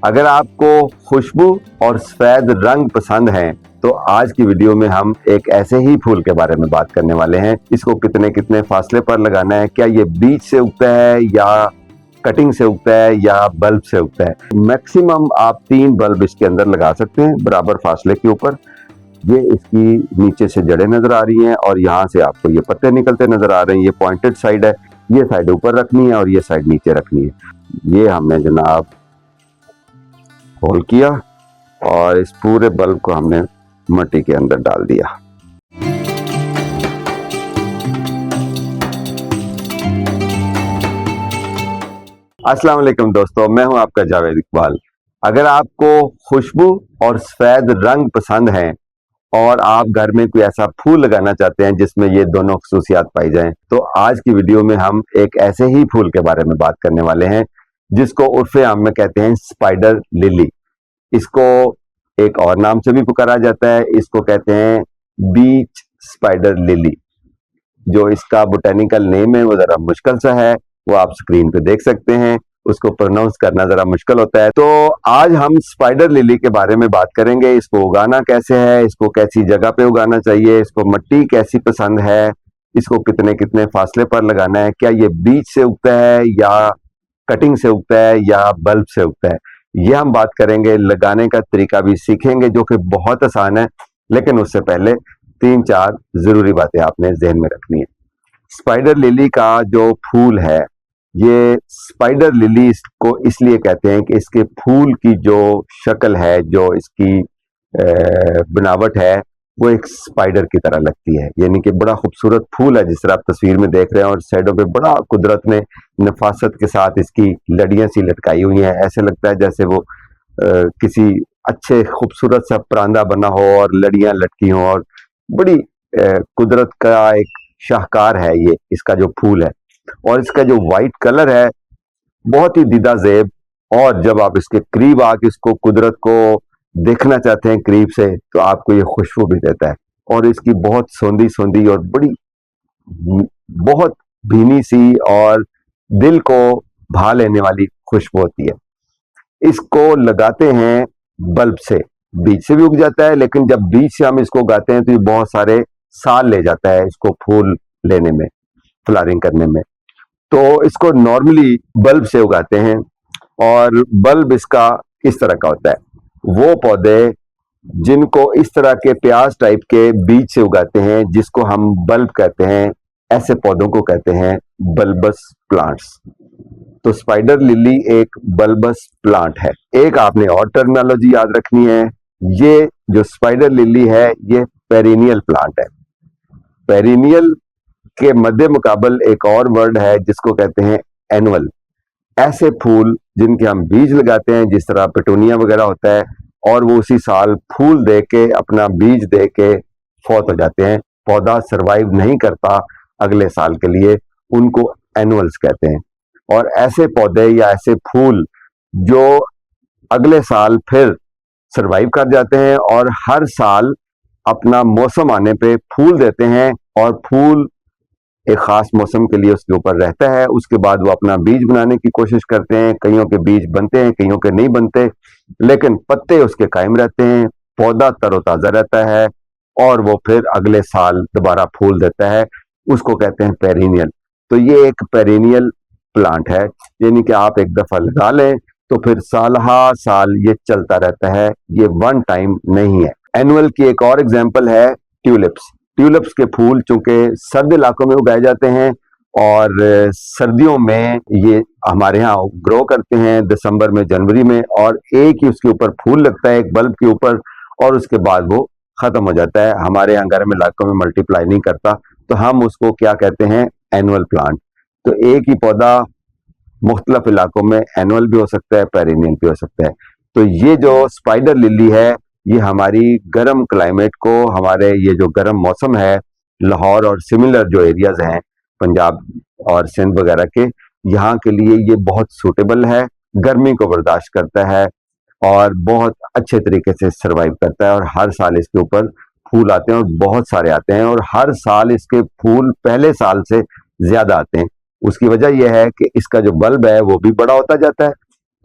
अगर आपको खुशबू और सफेद रंग पसंद हैं तो आज की वीडियो में हम एक ऐसे ही फूल के बारे में बात करने वाले हैं। इसको कितने कितने फासले पर लगाना है, क्या ये बीज से उगता है या कटिंग से उगता है या बल्ब से उगता है। मैक्सिमम आप 3 बल्ब इसके अंदर लगा सकते हैं बराबर फासले के ऊपर। ये इसकी नीचे से जड़ें नजर आ रही हैं और यहाँ से आपको ये पत्ते निकलते नजर आ रहे हैं। ये पॉइंटेड साइड है, ये साइड ऊपर रखनी है और ये साइड नीचे रखनी है। ये हमने जनाब होल किया और इस पूरे बल्ब को हमने मिट्टी के अंदर डाल दिया। अस्सलाम वालेकुम दोस्तों, मैं हूं आपका जावेद इकबाल। अगर आपको खुशबू और सफेद रंग पसंद हैं और आप घर में कोई ऐसा फूल लगाना चाहते हैं जिसमें ये दोनों खसूसियात पाई जाएं, तो आज की वीडियो में हम एक ऐसे ही फूल के बारे में बात करने वाले हैं जिसको उर्फे आम में कहते हैं स्पाइडर लिली। इसको एक और नाम से भी पुकारा जाता है, इसको कहते हैं बीच स्पाइडर लिली। जो इसका बोटेनिकल नेम है वो जरा मुश्किल सा है, वो आप स्क्रीन पे देख सकते हैं। उसको प्रोनाउंस करना जरा मुश्किल होता है। तो आज हम स्पाइडर लिली के बारे में बात करेंगे। इसको उगाना कैसे है, इसको कैसी जगह पे उगाना चाहिए, इसको मिट्टी कैसी पसंद है, इसको कितने कितने फासले पर लगाना है, क्या ये बीज से उगता है या कटिंग से उगता है या बल्ब से उगता है, ये हम बात करेंगे। लगाने का तरीका भी सीखेंगे जो कि बहुत आसान है, लेकिन उससे पहले 3-4 जरूरी बातें आपने जहन में रखनी है। स्पाइडर लिली का जो फूल है, ये स्पाइडर लिली को इसलिए कहते हैं कि इसके फूल की जो शक्ल है, जो इसकी बनावट है, वो एक स्पाइडर की तरह लगती है। यानी कि बड़ा खूबसूरत फूल है जिस तरह आप तस्वीर में देख रहे हैं, और साइडों पे बड़ा कुदरत ने नफासत के साथ इसकी लड़ियां सी लटकाई हुई हैं। ऐसे लगता है जैसे वो किसी अच्छे खूबसूरत सा परांदा बना हो और लड़ियां लटकी हों, और बड़ी कुदरत का एक शाहकार है ये इसका जो फूल है। और इसका जो वाइट कलर है बहुत ही दीदा जेब, और जब आप इसके करीब आके इसको कुदरत को देखना चाहते हैं करीब से, तो आपको ये खुशबू भी देता है। और इसकी बहुत सौंधी सौंधी और बड़ी बहुत भीनी सी और दिल को भा लेने वाली खुशबू होती है। इसको लगाते हैं बल्ब से, बीज से भी उग जाता है, लेकिन जब बीज से हम इसको उगाते हैं तो ये बहुत सारे साल ले जाता है इसको फूल लेने में, फ्लावरिंग करने में। तो इसको नॉर्मली बल्ब से उगाते हैं, और बल्ब इसका इस तरह का होता है। वो पौधे जिनको इस तरह के प्याज टाइप के बीज से उगाते हैं, जिसको हम बल्ब कहते हैं, ऐसे पौधों को कहते हैं बल्बस प्लांट्स। तो स्पाइडर लिली एक बल्बस प्लांट है। एक आपने और टर्मिनोलॉजी याद रखनी है, ये जो स्पाइडर लिली है ये पेरिनियल प्लांट है। पेरिनियल के मध्य मुकाबल एक और वर्ड है जिसको कहते हैं एनुअल। ऐसे फूल जिनके हम बीज लगाते हैं, जिस तरह पेटूनिया वगैरह होता है, और वो उसी साल फूल दे के अपना बीज दे के फौत हो जाते हैं, पौधा सरवाइव नहीं करता अगले साल के लिए, उनको एनुअल्स कहते हैं। और ऐसे पौधे या ऐसे फूल जो अगले साल फिर सरवाइव कर जाते हैं और हर साल अपना मौसम आने पे फूल देते हैं, और फूल एक खास मौसम के लिए उसके ऊपर रहता है। उसके बाद वो अपना बीज बनाने की कोशिश करते हैं। कईयों के बीज बनते हैं, कईयों के नहीं बनते, लेकिन पत्ते उसके कायम रहते हैं, पौधा तरोताजा रहता है, और वो फिर अगले साल दोबारा फूल देता है। उसको कहते हैं पेरिनियल। तो ये एक पेरिनियल प्लांट है, यानी कि आप एक दफा लगा लें तो फिर साल साल ये चलता रहता है, ये वन टाइम नहीं है। एनुअल की एक और एग्जाम्पल है ट्यूलिप्स। ट्यूलिप्स के फूल चूंकि सर्द इलाकों में उगाए जाते हैं, और सर्दियों में ये हमारे यहाँ ग्रो करते हैं दिसंबर में, जनवरी में, और एक ही उसके ऊपर फूल लगता है एक बल्ब के ऊपर, और उसके बाद वो खत्म हो जाता है। हमारे यहाँ गर्म इलाकों में मल्टीप्लाई नहीं करता, तो हम उसको क्या कहते हैं, एनुअल प्लांट। तो एक ही पौधा मुख्तलिफ इलाकों में एनुअल भी हो सकता है, पेरिनियल भी हो सकता है। तो ये जो स्पाइडर लिली है, ये हमारी गर्म क्लाइमेट को, हमारे ये जो गर्म मौसम है लाहौर और सिमिलर जो एरियाज हैं पंजाब और सिंध वगैरह के, यहाँ के लिए ये बहुत सूटेबल है। गर्मी को बर्दाश्त करता है और बहुत अच्छे तरीके से सरवाइव करता है, और हर साल इसके ऊपर फूल आते हैं और बहुत सारे आते हैं, और हर साल इसके फूल पहले साल से ज्यादा आते हैं। उसकी वजह यह है कि इसका जो बल्ब है वो भी बड़ा होता जाता है,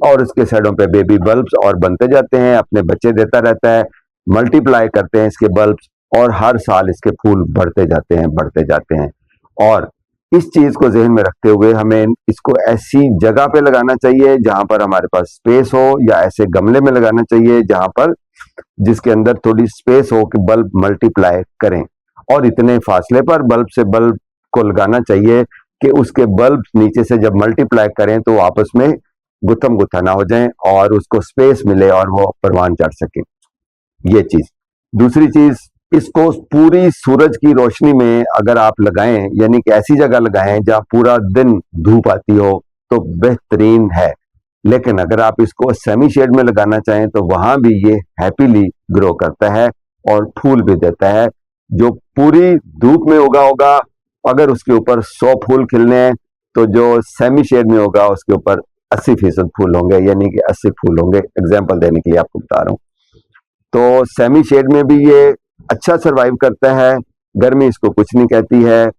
और उसके साइडों पे बेबी बल्ब्स और बनते जाते हैं, अपने बच्चे देता रहता है, मल्टीप्लाई करते हैं इसके बल्ब्स, और हर साल इसके फूल बढ़ते जाते हैं, बढ़ते जाते हैं। और इस चीज को जहन में रखते हुए हमें इसको ऐसी जगह पे लगाना चाहिए जहां पर हमारे पास स्पेस हो, या ऐसे गमले में लगाना चाहिए जहां पर जिसके अंदर थोड़ी स्पेस हो कि बल्ब मल्टीप्लाई करें। और इतने फासले पर बल्ब से बल्ब को लगाना चाहिए कि उसके बल्ब नीचे से जब मल्टीप्लाई करें तो आपस में गुत्थम गुत्था ना हो जाएं और उसको स्पेस मिले और वो परवान चढ़ सके। ये चीज। दूसरी चीज, इसको पूरी सूरज की रोशनी में अगर आप लगाएं, यानी कि ऐसी जगह लगाएं जहां पूरा दिन धूप आती हो, तो बेहतरीन है। लेकिन अगर आप इसको सेमी शेड में लगाना चाहें तो वहां भी ये हैप्पीली ग्रो करता है और फूल भी देता है। जो पूरी धूप में उगा होगा, अगर उसके ऊपर 100 फूल खिलने हैं, तो जो सेमी शेड में होगा उसके ऊपर 80% फूल होंगे, यानी कि 80 फूल होंगे। एग्जाम्पल देने के लिए आपको बता रहा हूँ। तो सेमी शेड में भी ये अच्छा सरवाइव करता है, गर्मी इसको कुछ नहीं कहती है।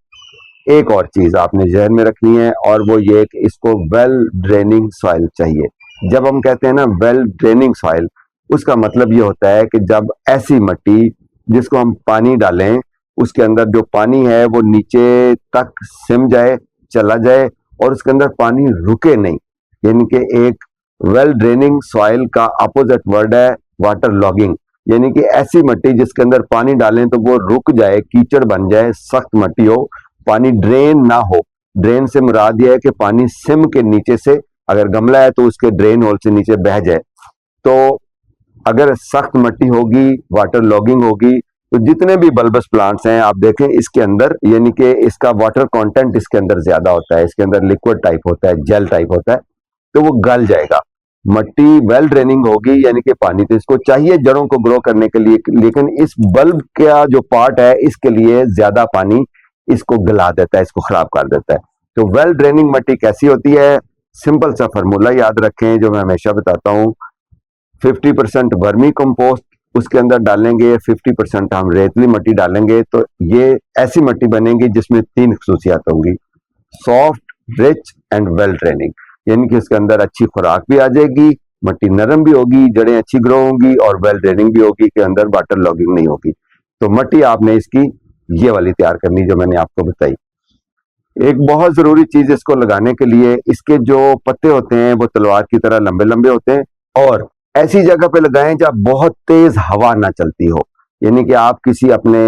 एक और चीज आपने जहन में रखनी है, और वो ये कि इसको वेल ड्रेनिंग सॉइल चाहिए। जब हम कहते हैं ना वेल ड्रेनिंग सॉइल, उसका मतलब ये होता है कि जब ऐसी मिट्टी जिसको हम पानी डालें, उसके अंदर जो पानी है वो नीचे तक सिम जाए, चला जाए, और उसके अंदर पानी रुके नहीं। यानी कि एक वेल ड्रेनिंग सॉइल का अपोजिट वर्ड है वाटर लॉगिंग। यानी कि ऐसी मिट्टी जिसके अंदर पानी डालें तो वो रुक जाए, कीचड़ बन जाए, सख्त मिट्टी हो, पानी ड्रेन ना हो। ड्रेन से मुराद यह है कि पानी सिम के नीचे से, अगर गमला है तो उसके ड्रेन होल से नीचे बह जाए। तो अगर सख्त मिट्टी होगी, वाटर लॉगिंग होगी, तो जितने भी बल्बस प्लांट्स हैं आप देखें इसके अंदर, यानी कि इसका वाटर कंटेंट इसके अंदर ज्यादा होता है, इसके अंदर लिक्विड टाइप होता है, जेल टाइप होता है, तो वो गल जाएगा। मिट्टी वेल ड्रेनिंग होगी, यानी कि पानी तो इसको चाहिए जड़ों को ग्रो करने के लिए, लेकिन इस बल्ब का जो पार्ट है इसके लिए ज्यादा पानी इसको गला देता है, इसको खराब कर देता है। तो वेल ड्रेनिंग मिट्टी कैसी होती है? सिंपल सा फार्मूला याद रखें जो मैं हमेशा बताता हूँ। 50% वर्मी कंपोस्ट उसके अंदर डालेंगे, 50% हम रेतली मिट्टी डालेंगे, तो ये ऐसी मिट्टी बनेगी जिसमें 3 खसूसियात होंगी: soft, rich and well draining. यानी कि इसके अंदर अच्छी खुराक भी आ जाएगी, मिट्टी नरम भी होगी, जड़ें अच्छी ग्रो होंगी, और वेल ड्रेनिंग भी होगी कि अंदर वाटर लॉगिंग नहीं होगी। तो मिट्टी आपने इसकी ये वाली तैयार करनी जो मैंने आपको बताई। एक बहुत जरूरी चीज इसको लगाने के लिए, इसके जो पत्ते होते हैं वो तलवार की तरह लंबे लंबे होते हैं, और ऐसी जगह पे लगाएं जहां बहुत तेज हवा ना चलती हो। यानी कि आप किसी अपने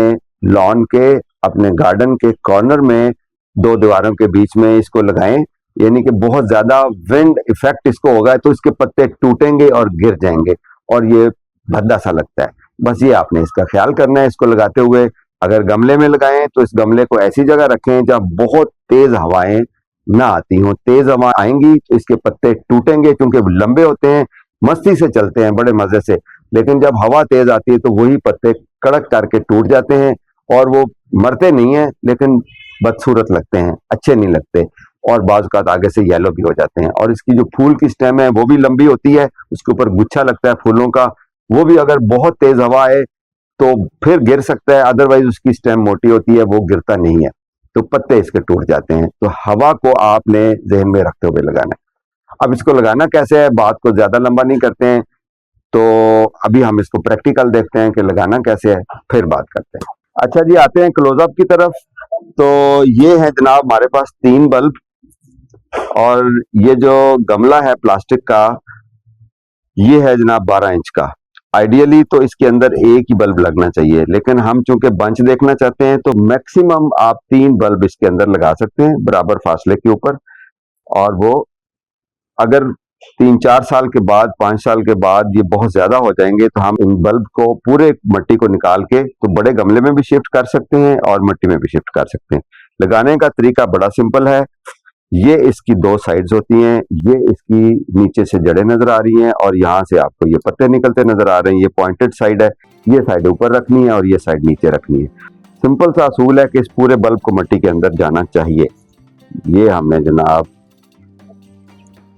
लॉन के, अपने गार्डन के कॉर्नर में 2 दीवारों के बीच में इसको लगाएं, यानी कि बहुत ज्यादा विंड इफेक्ट इसको होगा तो इसके पत्ते टूटेंगे और गिर जाएंगे, और ये भद्दा सा लगता है। बस ये आपने इसका ख्याल करना है इसको लगाते हुए। अगर गमले में लगाएं तो इस गमले को ऐसी जगह रखें जहां बहुत तेज हवाएं ना आती हों। तेज हवा आएंगी तो इसके पत्ते टूटेंगे, क्योंकि लंबे होते हैं, मस्ती से चलते हैं, बड़े मजे से। लेकिन जब हवा तेज आती है तो वही पत्ते कड़क करके टूट जाते हैं, और वो मरते नहीं है लेकिन बदसूरत लगते हैं, अच्छे नहीं लगते, और बाज़ औक़ात आगे से येलो भी हो जाते हैं। और इसकी जो फूल की स्टेम है वो भी लंबी होती है, उसके ऊपर गुच्छा लगता है फूलों का, वो भी अगर बहुत तेज हवा आए तो फिर गिर सकता है, अदरवाइज उसकी स्टेम मोटी होती है, वो गिरता नहीं है, तो पत्ते इसके टूट जाते हैं। तो हवा को आपने जहन में रखते हुए लगाना है। अब इसको लगाना कैसे है, बात को ज्यादा लंबा नहीं करते हैं, तो अभी हम इसको प्रैक्टिकल देखते हैं कि लगाना कैसे है, फिर बात करते हैं। अच्छा जी, आते हैं क्लोजअप की तरफ। तो ये है जनाब हमारे पास 3 बल्ब, और ये जो गमला है प्लास्टिक का, ये है जनाब 12 इंच का। आइडियली तो इसके अंदर एक ही बल्ब लगना चाहिए, लेकिन हम चूंकि बंच देखना चाहते हैं तो मैक्सिमम आप 3 बल्ब इसके अंदर लगा सकते हैं बराबर फासले के ऊपर। और वो अगर 3-4 साल के बाद, 5 साल के बाद ये बहुत ज्यादा हो जाएंगे तो हम इन बल्ब को, पूरे मिट्टी को निकाल के तो बड़े गमले में भी शिफ्ट कर सकते हैं और मिट्टी में भी शिफ्ट कर सकते हैं। लगाने का तरीका बड़ा सिंपल है। ये इसकी 2 साइड्स होती हैं, ये इसकी नीचे से जड़ें नजर आ रही हैं, और यहाँ से आपको ये पत्ते निकलते नजर आ रहे हैं। ये पॉइंटेड साइड है, ये साइड ऊपर रखनी है और ये साइड नीचे रखनी है। सिंपल सा असूल है कि इस पूरे बल्ब को मिट्टी के अंदर जाना चाहिए। ये हमने जनाब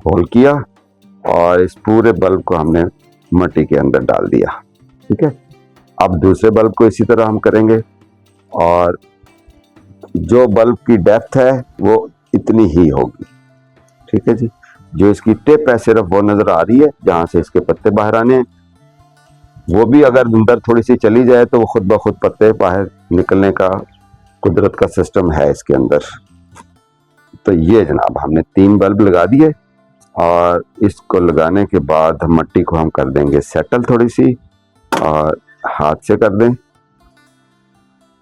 होल किया और इस पूरे बल्ब को हमने मिट्टी के अंदर डाल दिया। ठीक है, अब दूसरे बल्ब को इसी तरह हम करेंगे, और जो बल्ब की डेप्थ है वो इतनी ही होगी। ठीक है जी, जो इसकी टिप है सिर्फ वो नजर आ रही है, जहां से इसके पत्ते बाहर आने हैं। वो भी अगर अंदर थोड़ी सी चली जाए तो वो खुद ब खुद पत्ते बाहर निकलने का कुदरत का सिस्टम है इसके अंदर। तो ये जनाब हमने 3 बल्ब लगा दिए और इसको लगाने के बाद मट्टी को हम कर देंगे सेटल थोड़ी सी, और हाथ से कर दें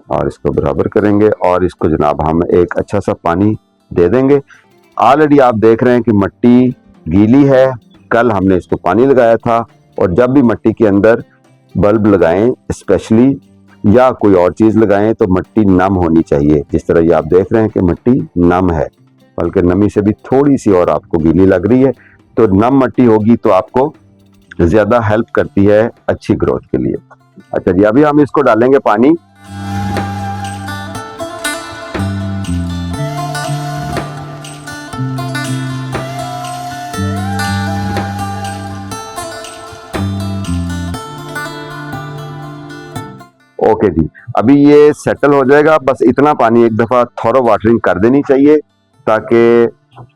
और इसको बराबर करेंगे और इसको जनाब हम एक अच्छा सा पानी दे देंगे। ऑलरेडी आप देख रहे हैं कि मट्टी गीली है, कल हमने इसको पानी लगाया था। और जब भी मट्टी के अंदर बल्ब लगाएं स्पेशली या कोई और चीज़ लगाएं तो मट्टी नम होनी चाहिए। जिस तरह ये आप देख रहे हैं कि मट्टी नम है, बल्कि नमी से भी थोड़ी सी और आपको गीली लग रही है। तो नम मट्टी होगी तो आपको ज़्यादा हेल्प करती है अच्छी ग्रोथ के लिए। अच्छा जी, अभी हम इसको डालेंगे पानी। ओके जी, अभी ये सेटल हो जाएगा। बस इतना पानी एक दफ़ा थोरो वाटरिंग कर देनी चाहिए ताकि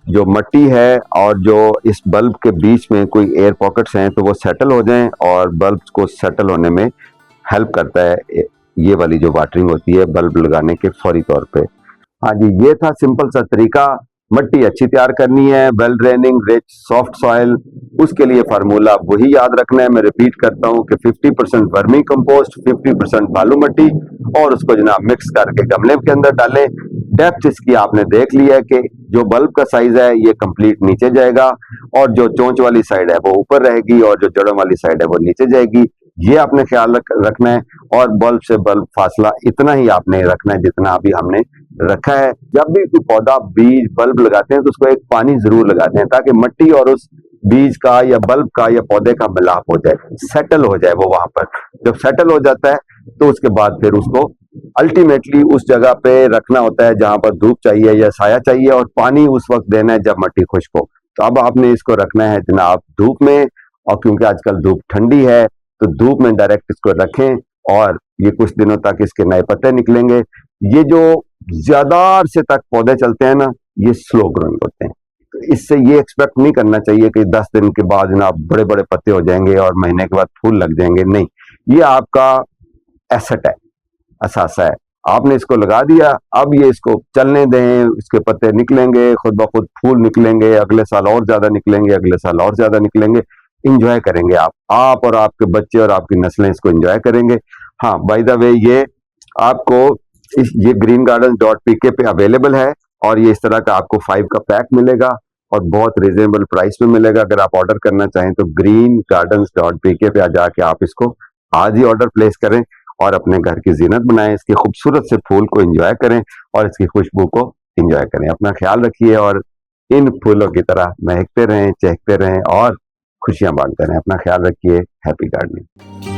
जो मट्टी है और जो इस बल्ब के बीच में कोई एयर पॉकेट्स हैं तो वो सेटल हो जाएं और बल्ब को सेटल होने में हेल्प करता है ये वाली जो वाटरिंग होती है बल्ब लगाने के फौरी तौर पे। हाँ जी, ये था सिंपल सा तरीका। मट्टी अच्छी तैयार करनी है, well draining, rich, soft soil. उसके लिए फार्मूला वही याद रखना है, मैं रिपीट करता हूँ कि 50% वर्मी कंपोस्ट, 50% बालू मट्टी, और उसको जनाब मिक्स करके गमले के अंदर डालें। डेप्थ इसकी आपने देख लिया है कि जो बल्ब का साइज है ये कंप्लीट नीचे जाएगा और जो चोंच वाली साइड है वो ऊपर रहेगी और जो जड़ों वाली साइड है वो नीचे जाएगी। ये आपने ख्याल रखना है। और बल्ब से बल्ब फासला इतना ही आपने रखना है जितना अभी हमने रखा है। जब भी कोई पौधा बीज बल्ब लगाते हैं तो उसको एक पानी जरूर लगाते हैं ताकि मट्टी और उस बीज का या बल्ब का या पौधे का मिलाप हो जाए, सेटल हो जाए वो वहां पर। जब सेटल हो जाता है तो उसके बाद फिर उसको अल्टीमेटली उस जगह पे रखना होता है जहां पर धूप चाहिए या साया चाहिए, और पानी उस वक्त देना है जब मट्टी खुश्क हो। तो अब आपने इसको रखना है जनाब धूप में, और क्योंकि आजकल धूप ठंडी है तो धूप में डायरेक्ट इसको रखें और ये कुछ दिनों तक इसके नए पत्ते निकलेंगे। ये जो ज्यादा अरसे तक पौधे चलते हैं ना, ये स्लो ग्रोइंग होते हैं। तो इससे ये एक्सपेक्ट नहीं करना चाहिए कि 10 दिन के बाद जनाब बड़े बड़े पत्ते हो जाएंगे और महीने के बाद फूल लग जाएंगे। नहीं, ये आपका एसेट है, असासा है। आपने इसको लगा दिया, अब ये इसको चलने दें, इसके पत्ते निकलेंगे, खुद ब खुद फूल निकलेंगे, अगले साल और ज्यादा निकलेंगे, अगले साल और ज्यादा निकलेंगे। इंजॉय करेंगे आप और आपके बच्चे और आपकी नस्लें इसको इंजॉय करेंगे। हाँ, बाय द वे ये आपको ये greengardens.pk पे अवेलेबल है और ये इस तरह का आपको 5 का पैक मिलेगा और बहुत रिजनेबल प्राइस में मिलेगा। अगर आप ऑर्डर करना चाहें तो greengardens.pk पे आ जाके आप इसको आज ही ऑर्डर प्लेस करें और अपने घर की जीनत बनाएं, इसके खूबसूरत से फूल को एंजॉय करें और इसकी खुशबू को एंजॉय करें। अपना ख्याल रखिए और इन फूलों की तरह महकते रहें, चहकते रहें और खुशियां बांटते रहें। अपना ख्याल रखिए। Happy gardening.